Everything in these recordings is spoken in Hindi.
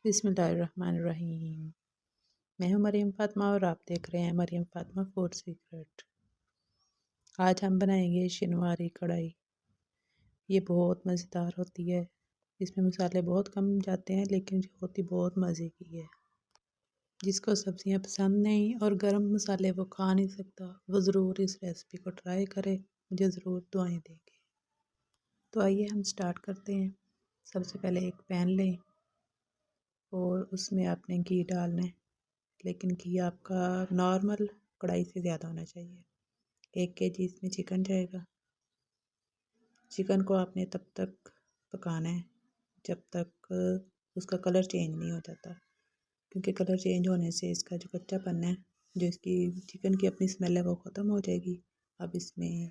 बिस्मिल्लाहिर्रहमानिर्रहीम। मैं हूँ मरीम फ़ातिमा और आप देख रहे हैं मरीम फ़ातिमा फूड सीक्रेट। आज हम बनाएंगे शनिवारी कढ़ाई। ये बहुत मज़ेदार होती है। इसमें मसाले बहुत कम जाते हैं लेकिन जो होती बहुत मज़े की है। जिसको सब्ज़ियाँ पसंद नहीं और गरम मसाले वो खा नहीं सकता, वो ज़रूर इस रेसिपी को ट्राई करे। मुझे ज़रूर दुआएं देंगे। तो आइए हम स्टार्ट करते हैं। सबसे पहले एक पैन लें और उसमें आपने घी डालना है, लेकिन घी आपका नॉर्मल कढ़ाई से ज़्यादा होना चाहिए। 1 केजी इसमें चिकन जाएगा। चिकन को आपने तब तक पकाना है जब तक उसका कलर चेंज नहीं हो जाता, क्योंकि कलर चेंज होने से इसका जो कच्चापन है, जो इसकी चिकन की अपनी स्मेल है, वो ख़त्म हो जाएगी। अब इसमें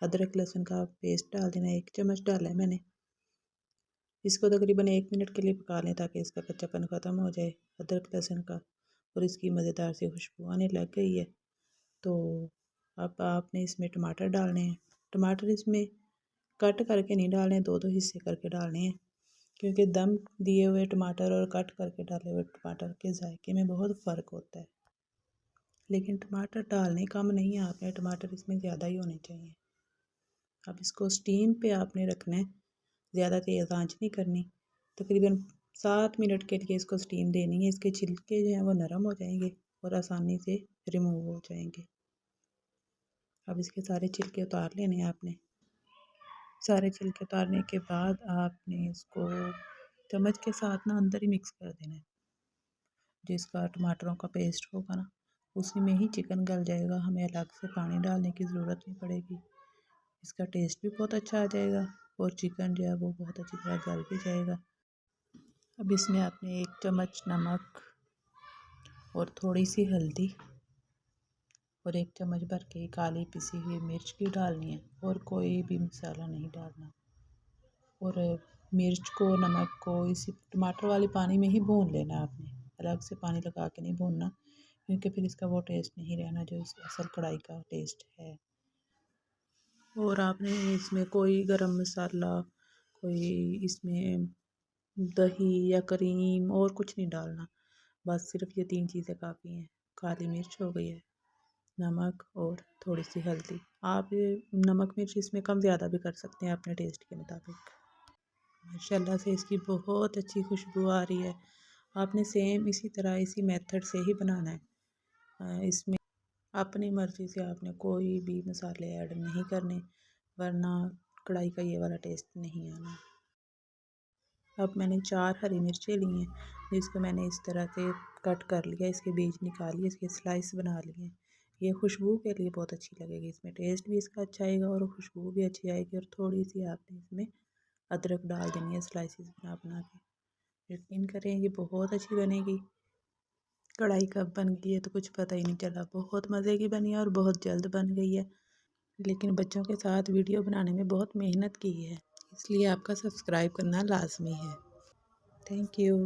अदरक लहसुन का पेस्ट डाल देना। 1 चम्मच डाला है मैंने। इसको तकरीबन 1 मिनट के लिए पका लें ताकि इसका कच्चापन ख़त्म हो जाए अदरक लहसुन का, और इसकी मज़ेदार सी खुशबू आने लग गई है। तो अब आपने इसमें टमाटर डालने हैं। टमाटर इसमें कट करके नहीं डालने, 2-2 हिस्से करके डालने हैं, क्योंकि दम दिए हुए टमाटर और कट करके डाले हुए टमाटर के जायके में बहुत फ़र्क होता है। लेकिन टमाटर डालने कम नहीं है, आपने टमाटर इसमें ज़्यादा ही होने चाहिए। अब इसको स्टीम पे आपने रखना है, ज़्यादा तेज़ आंच नहीं करनी। तकरीबन 7 मिनट के लिए इसको स्टीम देनी है। इसके छिलके जो हैं वो नरम हो जाएंगे और आसानी से रिमूव हो जाएंगे। अब इसके सारे छिलके उतार लेने हैं आपने। सारे छिलके उतारने के बाद आपने इसको चम्मच के साथ ना अंदर ही मिक्स कर देना है। जिसका टमाटरों का पेस्ट होगा ना, उसी में ही चिकन गल जाएगा। हमें अलग से पानी डालने की ज़रूरत नहीं पड़ेगी। इसका टेस्ट भी बहुत अच्छा आ जाएगा और चिकन जो है वो बहुत अच्छी तरह गल भी जाएगा। अब इसमें आपने 1 चम्मच नमक और थोड़ी सी हल्दी और 1 चम्मच भर के काली पिसी हुई मिर्च भी डालनी है, और कोई भी मसाला नहीं डालना। और मिर्च को, नमक को इसी टमाटर वाले पानी में ही भून लेना आपने। अलग से पानी लगा के नहीं भूनना, क्योंकि फिर इसका वो टेस्ट नहीं रहना जो इस असल कढ़ाई का टेस्ट है। और आपने इसमें कोई गरम मसाला, कोई इसमें दही या करीम और कुछ नहीं डालना। बस सिर्फ ये 3 चीज़ें काफ़ी हैं। काली मिर्च हो गई है, नमक और थोड़ी सी हल्दी। आप ये नमक मिर्च इसमें कम ज़्यादा भी कर सकते हैं अपने टेस्ट के मुताबिक। माशाल्लाह से इसकी बहुत अच्छी खुशबू आ रही है। आपने सेम इसी तरह इसी मेथड से ही बनाना है। इसमें अपनी मर्ज़ी से आपने कोई भी मसाले ऐड नहीं करने, वरना कढ़ाई का ये वाला टेस्ट नहीं आना। अब मैंने 4 हरी मिर्चें ली हैं, जिसको मैंने इस तरह से कट कर लिया, इसके बीज निकाल लिए, इसके स्लाइस बना लिए। ये खुशबू के लिए बहुत अच्छी लगेगी, इसमें टेस्ट भी इसका अच्छा आएगा और खुशबू भी अच्छी आएगी। और थोड़ी सी आपने इसमें अदरक डाल देनी है स्लाइसिस बना बना के। यकीन करें ये बहुत अच्छी बनेगी। कढ़ाई कब बन गई है तो कुछ पता ही नहीं चला। बहुत मज़े की बनी है और बहुत जल्द बन गई है। लेकिन बच्चों के साथ वीडियो बनाने में बहुत मेहनत की है, इसलिए आपका सब्सक्राइब करना लाजमी है। Thank you.